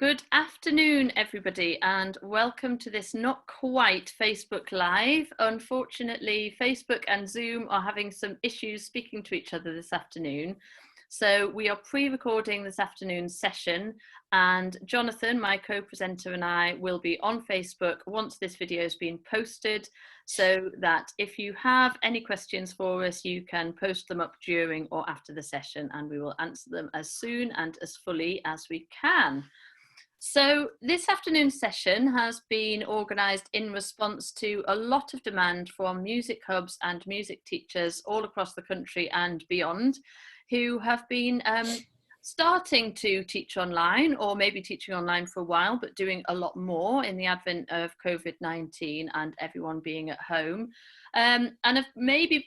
Good afternoon, everybody, and welcome to this not quite Facebook Live. Unfortunately, Facebook and Zoom are having some issues speaking to each other this afternoon. So we are pre-recording this afternoon's session, and Jonathan, my co-presenter, and I will be on Facebook once this video has been posted, so that if you have any questions for us, you can post them up during or after the session, and we will answer them as soon and as fully as we can. So this afternoon's session has been organised in response to a lot of demand from music hubs and music teachers all across the country and beyond, who have been starting to teach online, or maybe teaching online for a while, but doing a lot more in the advent of COVID-19 and everyone being at home. And if maybe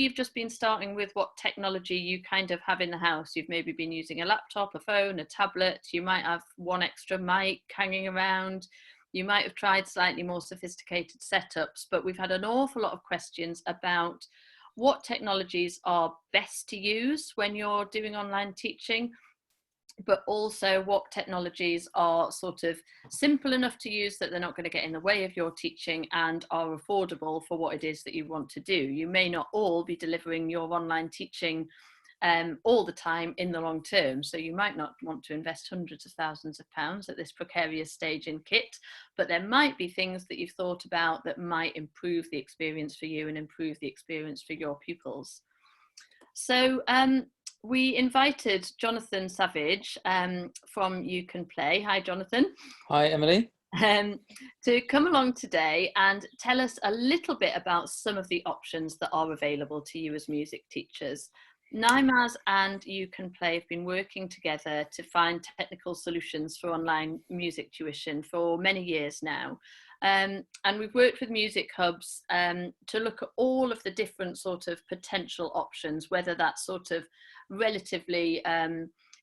you've just been starting with what technology you kind of have in the house. You've maybe been using a laptop, a phone, a tablet. You might have one extra mic hanging around. You might have tried slightly more sophisticated setups, but we've had an awful lot of questions about what technologies are best to use when you're doing online teaching, but also what technologies are sort of simple enough to use that they're not going to get in the way of your teaching and are affordable for what it is that you want to do. You may not all be delivering your online teaching all the time in the long term, so you might not want to invest hundreds of thousands of pounds at this precarious stage in kit, but there might be things that you've thought about that might improve the experience for you and improve the experience for your pupils. So we invited Jonathan Savage from UCan Play. Hi, Jonathan. Hi, Emily. To come along today and tell us a little bit about some of the options that are available to you as music teachers. NIMAS and UCan Play have been working together to find technical solutions for online music tuition for many years now. And we've worked with music hubs to look at all of the different sort of potential options, whether that's sort of relatively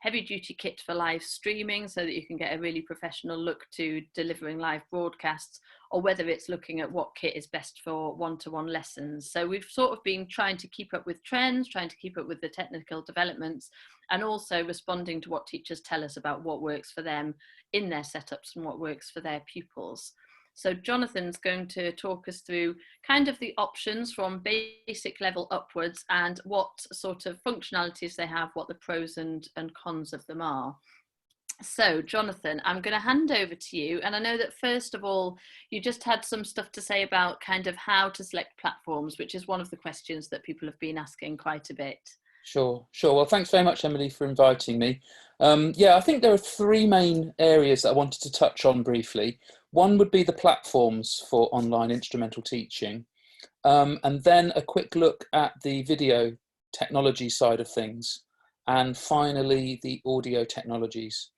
heavy duty kit for live streaming so that you can get a really professional look to delivering live broadcasts, or whether it's looking at what kit is best for one-to-one lessons. So we've sort of been trying to keep up with trends, trying to keep up with the technical developments, and also responding to what teachers tell us about what works for them in their setups and what works for their pupils. So Jonathan's going to talk us through kind of the options from basic level upwards and what sort of functionalities they have, what the pros and cons of them are. So Jonathan, I'm going to hand over to you. And I know that first of all, you just had some stuff to say about kind of how to select platforms, which is one of the questions that people have been asking quite a bit. Sure. Well, thanks very much, Emily, for inviting me. Yeah, I think there are three main areas that I wanted to touch on briefly. One would be the platforms for online instrumental teaching, and then a quick look at the video technology side of things, and finally the audio technologies,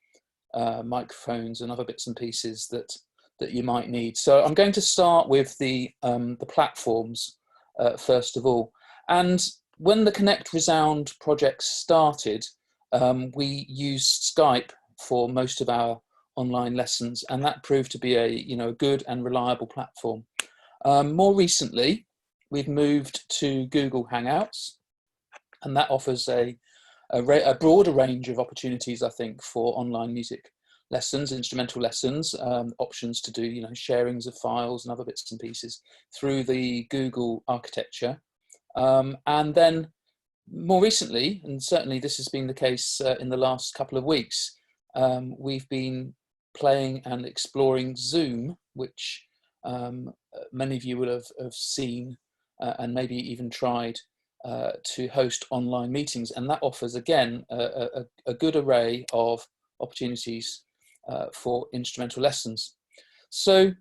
microphones and other bits and pieces that you might need. So I'm going to start with the platforms first of all. And when the Connect Resound project started, we used Skype for most of our online lessons, and that proved to be a good and reliable platform. More recently, we've moved to Google Hangouts, and that offers a broader range of opportunities, I think, for online music lessons, instrumental lessons, options to do sharings of files and other bits and pieces through the Google architecture. And then more recently, and certainly this has been the case in the last couple of weeks, we've been playing and exploring Zoom, which many of you will have seen and maybe even tried to host online meetings. And that offers, again, a good array of opportunities for instrumental lessons. So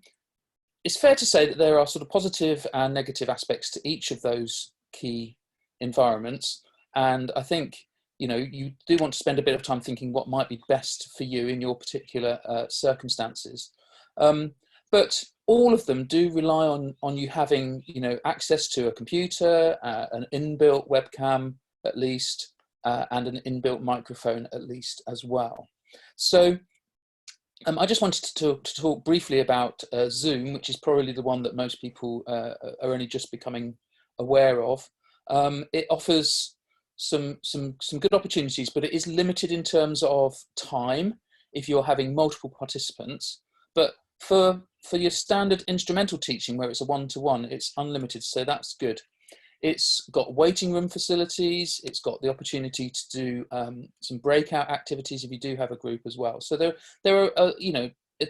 it's fair to say that there are sort of positive and negative aspects to each of those key environments, and I think you do want to spend a bit of time thinking what might be best for you in your particular circumstances, but all of them do rely on you having access to a computer, an inbuilt webcam at least, and an inbuilt microphone at least as well. So I just wanted to talk briefly about Zoom, which is probably the one that most people are only just becoming aware of. It offers some good opportunities, but it is limited in terms of time. if you're having multiple participants. But for your standard instrumental teaching, where it's a one-to-one, it's unlimited, so that's good. It's got waiting room facilities. It's got the opportunity to do some breakout activities if you do have a group as well. So there are,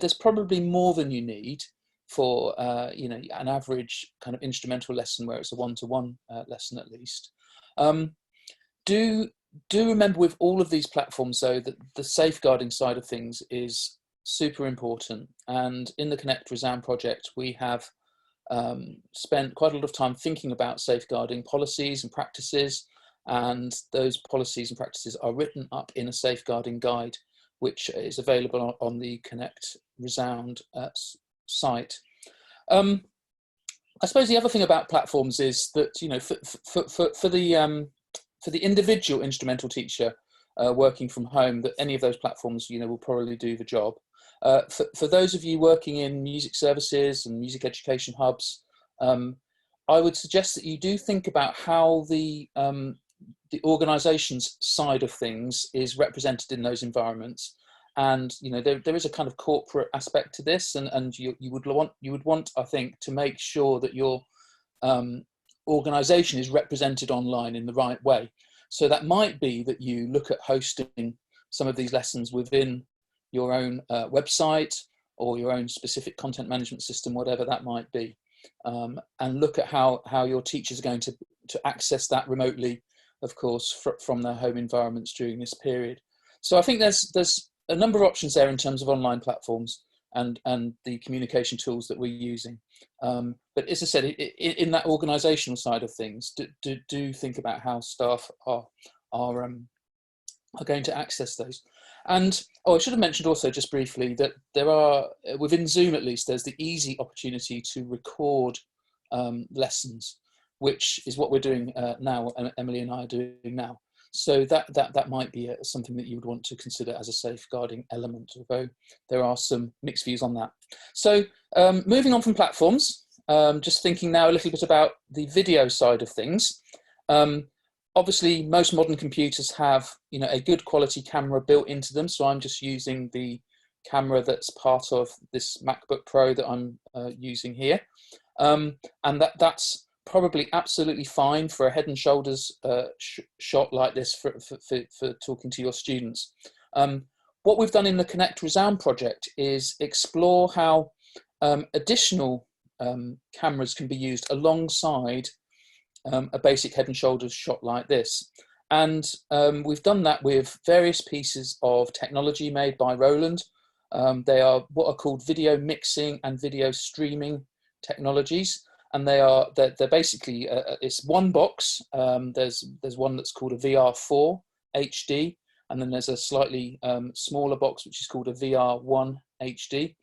there's probably more than you need for, an average kind of instrumental lesson where it's a one-to-one lesson at least. Do remember with all of these platforms, though, that the safeguarding side of things is super important. And in the Connect Resound project, we have spent quite a lot of time thinking about safeguarding policies and practices, and those policies and practices are written up in a safeguarding guide, which is available on the Connect Resound site. I suppose the other thing about platforms is that, for the individual instrumental teacher working from home, that any of those platforms, will probably do the job. For those of you working in music services and music education hubs, I would suggest that you do think about how the organisation's side of things is represented in those environments. And there is a kind of corporate aspect to this, and you would want, I think, to make sure that your organisation is represented online in the right way. So that might be that you look at hosting some of these lessons within your own website or your own specific content management system, whatever that might be, and look at how your teachers are going to access that remotely, of course, from their home environments during this period. So I think there's a number of options there in terms of online platforms and the communication tools that we're using. But as I said, in that organisational side of things, do think about how staff are going to access those. And I should have mentioned also just briefly that there are, within Zoom at least, there's the easy opportunity to record lessons, which is what we're doing now, Emily and I are doing now. So that might be something that you would want to consider as a safeguarding element, although there are some mixed views on that. So moving on from platforms, just thinking now a little bit about the video side of things. Obviously, most modern computers have, a good quality camera built into them. So I'm just using the camera that's part of this MacBook Pro that I'm using here. And that's probably absolutely fine for a head and shoulders shot like this for talking to your students. What we've done in the Connect Resound project is explore how additional cameras can be used alongside a basic head and shoulders shot like this. And we've done that with various pieces of technology made by Roland. They are what are called video mixing and video streaming technologies. And they're basically, it's one box. There's one that's called a VR4 HD, and then there's a slightly smaller box, which is called a VR1 HD.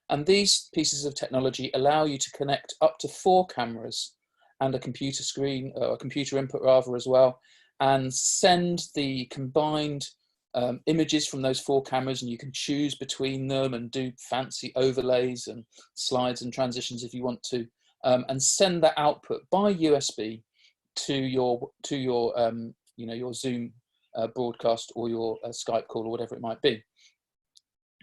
And these pieces of technology allow you to connect up to 4 cameras and a computer screen, or a computer input rather as well, and send the combined images from those 4 cameras, and you can choose between them and do fancy overlays and slides and transitions if you want to, and send that output by USB to your your Zoom broadcast or your Skype call or whatever it might be.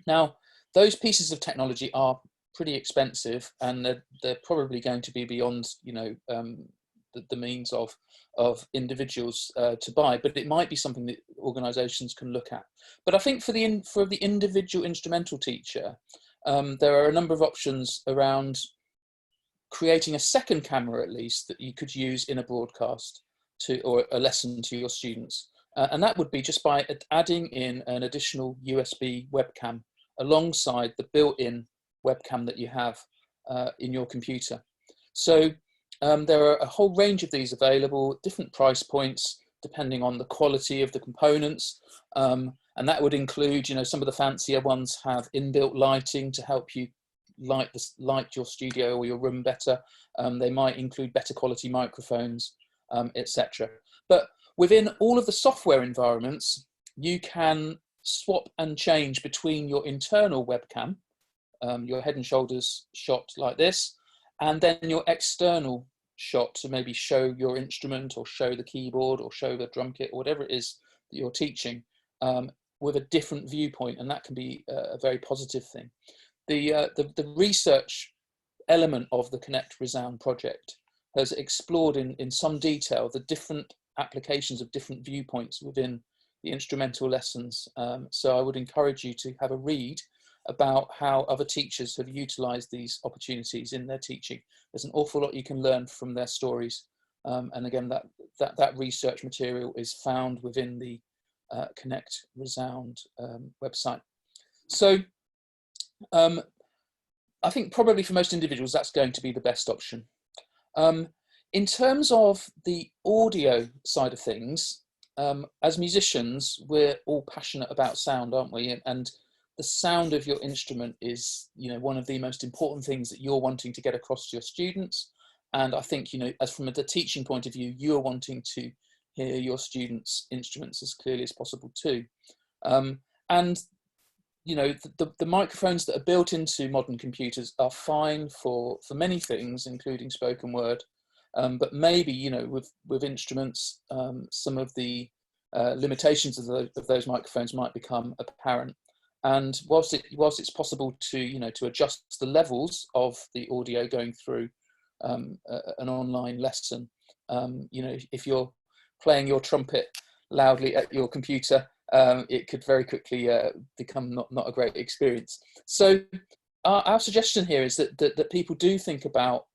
Now, those pieces of technology are pretty expensive, and they're probably going to be beyond the means of individuals to buy, but it might be something that organisations can look at. But I think for the individual instrumental teacher, there are a number of options around creating a second camera at least that you could use in a broadcast or a lesson to your students, and that would be just by adding in an additional USB webcam alongside the built-in webcam that you have in your computer. So there are a whole range of these available, different price points depending on the quality of the components, and that would include, some of the fancier ones have inbuilt lighting to help you light your studio or your room better. They might include better quality microphones, etc. But within all of the software environments, you can swap and change between your internal webcam, your head and shoulders shot like this, and then your external shot to maybe show your instrument or show the keyboard or show the drum kit or whatever it is that you're teaching with a different viewpoint, and that can be a very positive thing. The research element of the Connect Resound project has explored in some detail the different applications of different viewpoints within the instrumental lessons. So I would encourage you to have a read about how other teachers have utilised these opportunities in their teaching. There's an awful lot you can learn from their stories. And again, that research material is found within the Connect Resound website. So I think probably for most individuals, that's going to be the best option. In terms of the audio side of things, as musicians, we're all passionate about sound, aren't we? And the sound of your instrument is, one of the most important things that you're wanting to get across to your students. And I think, as from the teaching point of view, you're wanting to hear your students' instruments as clearly as possible too. And the microphones that are built into modern computers are fine for many things, including spoken word. But maybe, with instruments, some of the limitations of those microphones might become apparent. And whilst it's possible to adjust the levels of the audio going through an online lesson, if you're playing your trumpet loudly at your computer, it could very quickly become not a great experience. So our suggestion here is that people do think about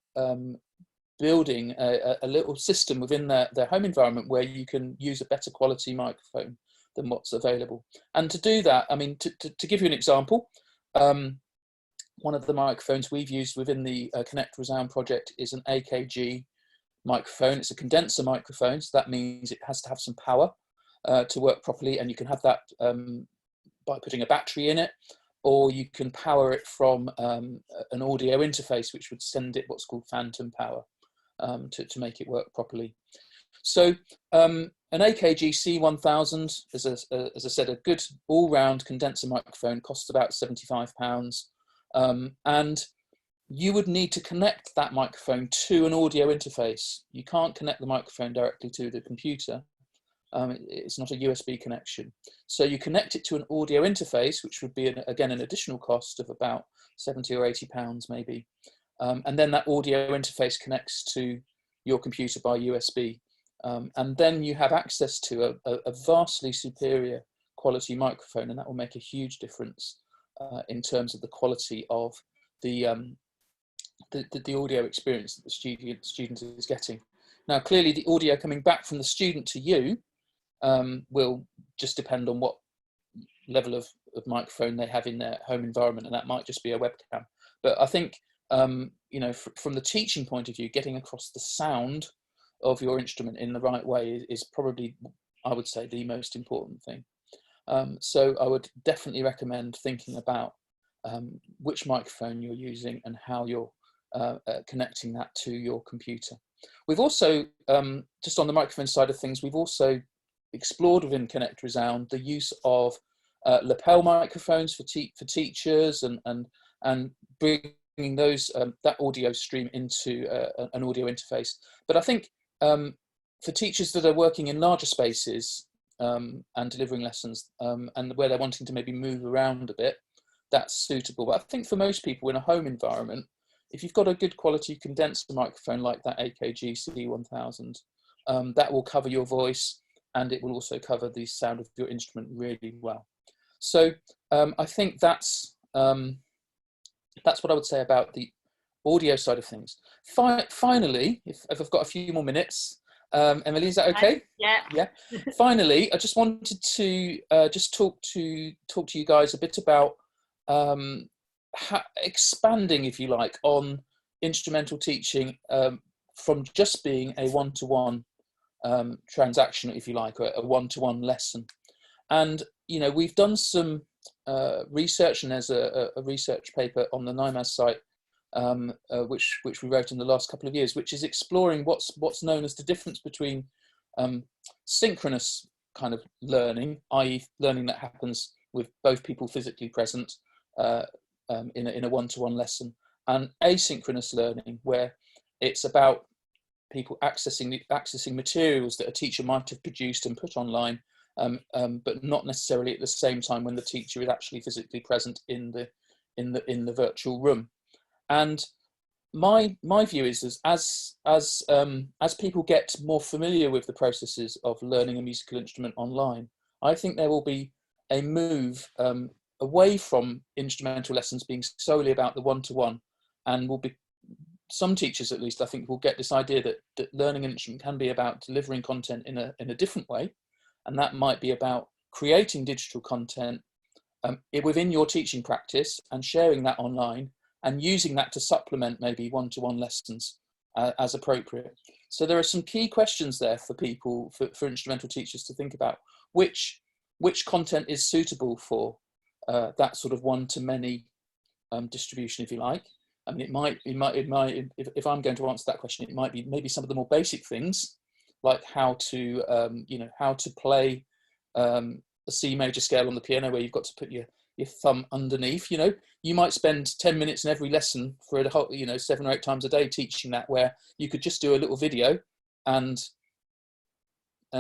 building a little system within their home environment where you can use a better quality microphone than what's available. And to do that, I mean, to give you an example, one of the microphones we've used within the Connect Resound project is an AKG microphone. It's a condenser microphone, so that means it has to have some power to work properly, and you can have that by putting a battery in it, or you can power it from an audio interface, which would send it what's called phantom power to make it work properly. So an AKG C1000, as I said, a good all-round condenser microphone costs about £75, and you would need to connect that microphone to an audio interface. You can't connect the microphone directly to the computer. It's not a USB connection. So you connect it to an audio interface, which would be, again, an additional cost of about £70 or £80 maybe. And then that audio interface connects to your computer by USB. And then you have access to a vastly superior quality microphone, and that will make a huge difference in terms of the quality of the audio experience that the student is getting. Now, clearly, the audio coming back from the student to you will just depend on what level of microphone they have in their home environment, and that might just be a webcam. But I think, from the teaching point of view, getting across the sound of your instrument in the right way is probably, I would say, the most important thing. So I would definitely recommend thinking about which microphone you're using and how you're connecting that to your computer. We've also, just on the microphone side of things, we've also explored within Connect Resound the use of lapel microphones for teachers and bringing those that audio stream into an audio interface. But I think for teachers that are working in larger spaces and delivering lessons and where they're wanting to maybe move around a bit, that's suitable. But I think for most people in a home environment, if you've got a good quality condenser microphone like that AKG C1000, that will cover your voice, and it will also cover the sound of your instrument really well. So I think that's what I would say about the audio side of things. Finally, if I've got a few more minutes, Emily, is that okay? Yeah. Finally, I just wanted to just talk to you guys a bit about expanding, if you like, on instrumental teaching from just being a one-to-one transaction, if you like, a one-to-one lesson. And we've done some research, and there's a research paper on the NIMAS site which we wrote in the last couple of years, which is exploring what's known as the difference between synchronous kind of learning, i.e. learning that happens with both people physically present in a one-to-one lesson, and asynchronous learning, where it's about people accessing materials that a teacher might have produced and put online, but not necessarily at the same time when the teacher is actually physically present in the virtual room. And my view is as people get more familiar with the processes of learning a musical instrument online, I think there will be a move away from instrumental lessons being solely about the one-to-one, and will be, some teachers at least, I think, will get this idea that learning an instrument can be about delivering content in a different way, and that might be about creating digital content within your teaching practice and sharing that online, and using that to supplement maybe one-to-one lessons as appropriate. So there are some key questions there for people, for instrumental teachers to think about. Which content is suitable for that sort of one-to-many distribution, if you like. I mean, it might, if I'm going to answer that question, it might be maybe some of the more basic things, like how to, how to play a C major scale on the piano, where you've got to put your thumb underneath. You might spend 10 minutes in every lesson for a whole, 7 or 8 times a day teaching that, where you could just do a little video and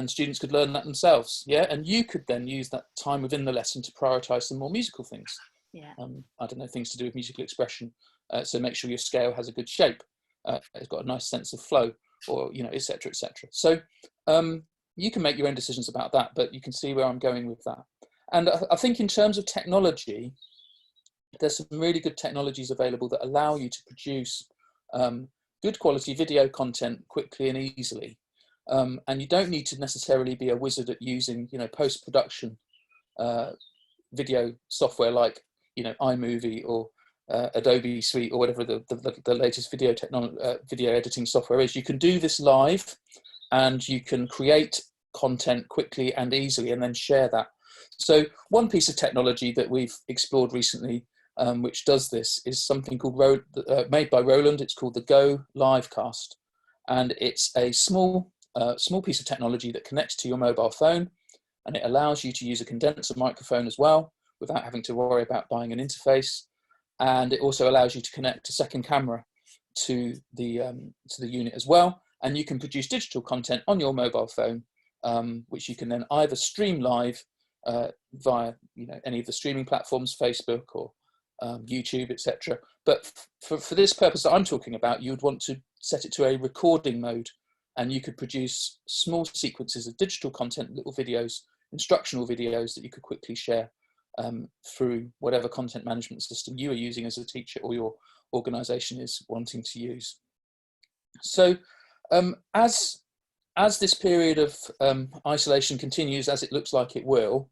students could learn that themselves. Yeah, and you could then use that time within the lesson to prioritize some more musical things. Yeah. I don't know, things to do with musical expression. So make sure your scale has a good shape. It's got a nice sense of flow, or etc., etc. So you can make your own decisions about that, but you can see where I'm going with that. And I think in terms of technology, there's some really good technologies available that allow you to produce good quality video content quickly and easily. And you don't need to necessarily be a wizard at using, post-production video software like, iMovie or Adobe Suite, or whatever the latest video editing software is. You can do this live, and you can create content quickly and easily, and then share that. So one piece of technology that we've explored recently, which does this, is something called made by Roland. It's called the Go Livecast, and it's a small piece of technology that connects to your mobile phone, and it allows you to use a condenser microphone as well, without having to worry about buying an interface. And it also allows you to connect a second camera to the unit as well, and you can produce digital content on your mobile phone, which you can then either stream live via any of the streaming platforms, Facebook or YouTube, etc. But for this purpose that I'm talking about, you would want to set it to a recording mode, and you could produce small sequences of digital content, little videos, instructional videos that you could quickly share through whatever content management system you are using as a teacher, or your organization is wanting to use. So as this period of isolation continues, as it looks like it will,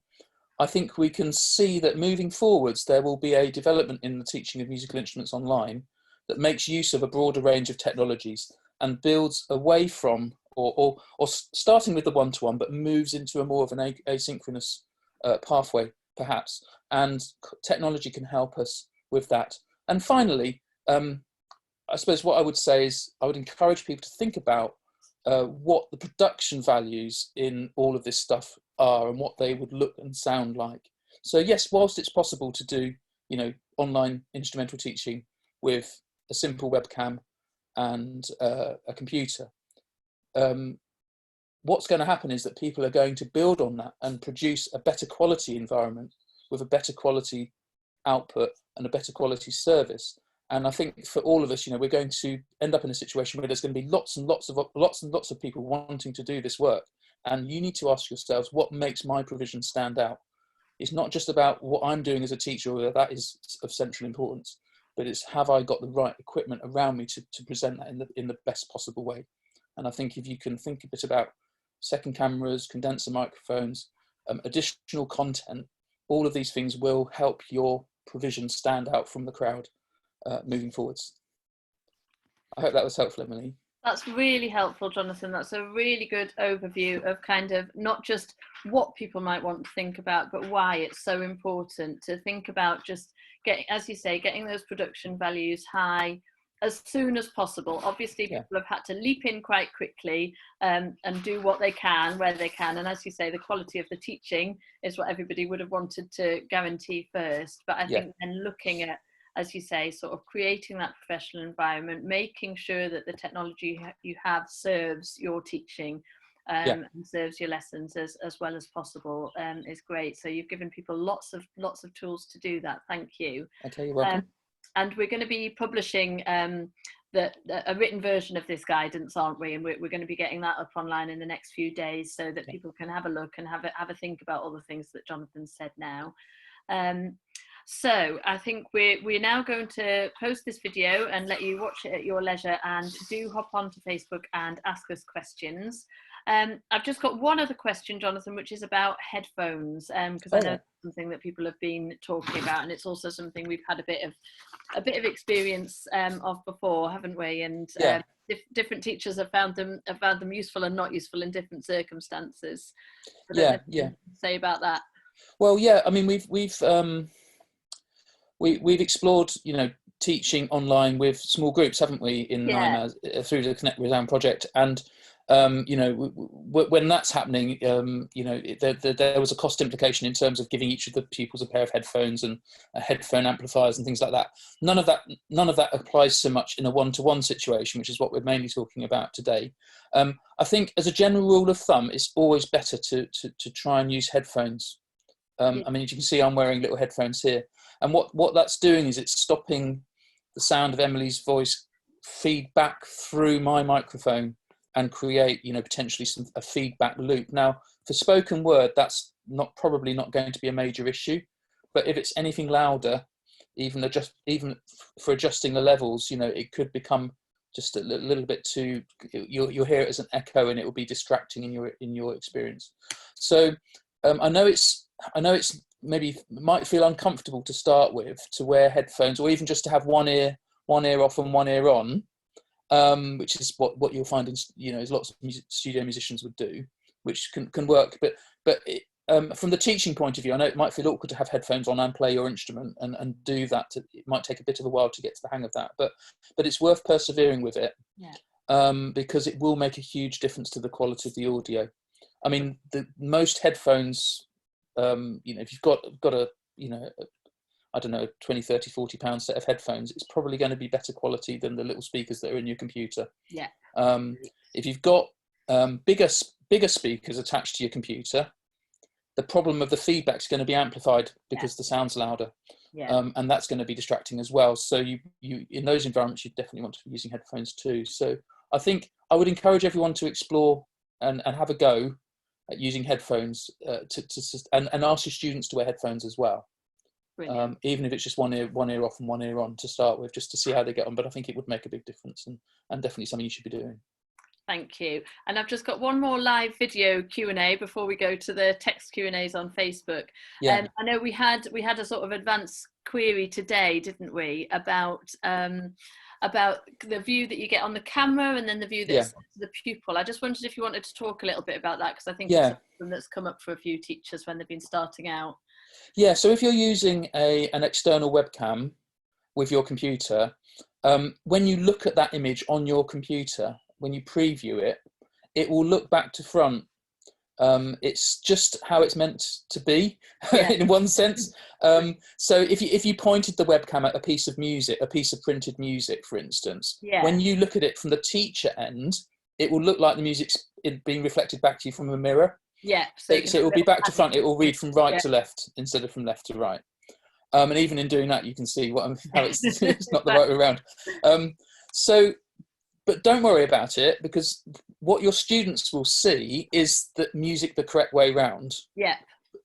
I think we can see that moving forwards, there will be a development in the teaching of musical instruments online that makes use of a broader range of technologies, and builds away from, or starting with the one-to-one, but moves into a more of an asynchronous pathway, perhaps. And technology can help us with that. And finally, I suppose what I would say is, I would encourage people to think about what the production values in all of this stuff are, and what they would look and sound like. So yes, whilst it's possible to do, online instrumental teaching with a simple webcam and a computer, what's going to happen is that people are going to build on that and produce a better quality environment with a better quality output and a better quality service. And I think for all of us, we're going to end up in a situation where there's going to be lots and lots of people wanting to do this work. And you need to ask yourselves, what makes my provision stand out? It's not just about what I'm doing as a teacher, although that is of central importance, but it's, have I got the right equipment around me to present that in the best possible way? And I think if you can think a bit about second cameras, condenser microphones, additional content, all of these things will help your provision stand out from the crowd moving forwards. I hope that was helpful, Emily. That's really helpful, Jonathan. That's a really good overview of kind of not just what people might want to think about, but why it's so important to think about just getting, as you say, getting those production values high as soon as possible. Obviously, people have had to leap in quite quickly and do what they can, where they can. And as you say, the quality of the teaching is what everybody would have wanted to guarantee first. But I think then looking at, as you say, sort of creating that professional environment, making sure that the technology you have serves your teaching, Yeah. and serves your lessons as well as possible is great. So you've given people lots of tools to do that. Thank you. Okay, you're welcome. And we're going to be publishing a written version of this guidance, aren't we? And we're going to be getting that up online in the next few days so that people can have a look and have a think about all the things that Jonathan said now. So I think we're now going to post this video and let you watch it at your leisure, and do hop onto Facebook and ask us questions. I've just got one other question, Jonathan, which is about headphones, because I know it's something that people have been talking about, and it's also something we've had a bit of experience of before, haven't we? And different teachers have found them useful and not useful in different circumstances. So say about that. Well, yeah, I mean, we've explored, teaching online with small groups, haven't we, in through the Connect Resound project, and when that's happening, there was a cost implication in terms of giving each of the pupils a pair of headphones and headphone amplifiers and things like that. None of that applies so much in a one-to-one situation, which is what we're mainly talking about today. I think, as a general rule of thumb, it's always better to try and use headphones. I mean, as you can see, I'm wearing little headphones here, and what that's doing is it's stopping the sound of Emily's voice feed back through my microphone and create, potentially a feedback loop. Now, for spoken word, that's probably not going to be a major issue, but if it's anything louder, even for adjusting the levels, it could become just a little bit too. You'll hear it as an echo, and it will be distracting in your experience. So I know it's maybe might feel uncomfortable to start with to wear headphones, or even just to have one ear off and one ear on. Which is what you'll find in, as lots of studio musicians would do, which can work. But from the teaching point of view, I know it might feel awkward to have headphones on and play your instrument and do that. It might take a bit of a while to get to the hang of that, but it's worth persevering with it, because it will make a huge difference to the quality of the audio. I mean, most headphones, if you've got a I don't know, 20, 30, 40 pound set of headphones, it's probably going to be better quality than the little speakers that are in your computer. Yeah. If you've got bigger speakers attached to your computer, the problem of the feedback is going to be amplified because the sound's louder. Yeah. And that's going to be distracting as well. So you in those environments, you definitely want to be using headphones too. So I think I would encourage everyone to explore and have a go at using headphones and ask your students to wear headphones as well. Even if it's just one ear off and one ear on to start with, just to see how they get on. But I think it would make a big difference, and definitely something you should be doing. Thank you. And I've just got one more live video Q&A before we go to the text Q&As on Facebook. I know we had a sort of advanced query today, didn't we, about the view that you get on the camera and then the view that's to the pupil. I just wondered if you wanted to talk a little bit about that, because I think it's something that's come up for a few teachers when they've been starting out. Yeah, so if you're using an external webcam with your computer, when you look at that image on your computer, when you preview it, it will look back to front. It's just how it's meant to be, in one sense. So if you pointed the webcam at a piece of music, a piece of printed music, for instance, when you look at it from the teacher end, it will look like the music's being reflected back to you from a mirror. Yeah. So it will be back to front. It will read from right to left instead of from left to right. And even in doing that, you can see how it's not the right way around. But don't worry about it, because what your students will see is that music the correct way round. Yeah.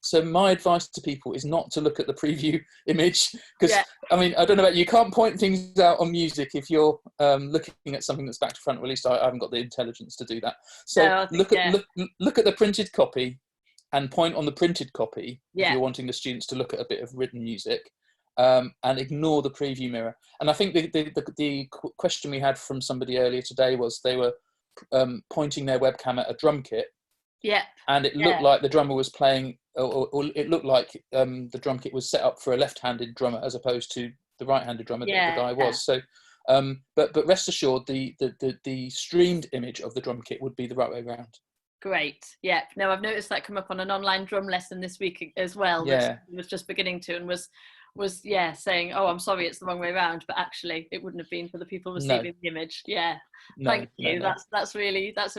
So my advice to people is not to look at the preview image, because I mean, I don't know about you, can't point things out on music if you're looking at something that's back to front. Or at least I haven't got the intelligence to do that. So look at the printed copy and point on the printed copy if you're wanting the students to look at a bit of written music, and ignore the preview mirror. And I think the question we had from somebody earlier today was they were pointing their webcam at a drum kit. Yeah. And it looked like the drummer was playing, or it looked like the drum kit was set up for a left-handed drummer as opposed to the right-handed drummer that the guy was. So, but rest assured, the streamed image of the drum kit would be the right way around. Great. Yeah. No, I've noticed that come up on an online drum lesson this week as well. That Yeah, was just beginning to, and was yeah, saying, oh, I'm sorry, it's the wrong way around, but actually it wouldn't have been for the people no, receiving the image. Yeah. no, Thank no, you. no. That's a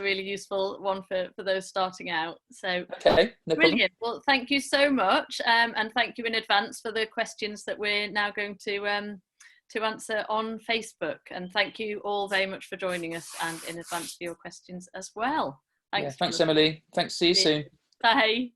really useful one for those starting out. So Okay, no problem. brilliant. Well, thank you so much, and thank you in advance for the questions that we're now going to answer on Facebook. And thank you all very much for joining us, and in advance for your questions as well. Yeah, Thanks, thanks, Jonathan. Emily. Thanks. See you soon. Bye.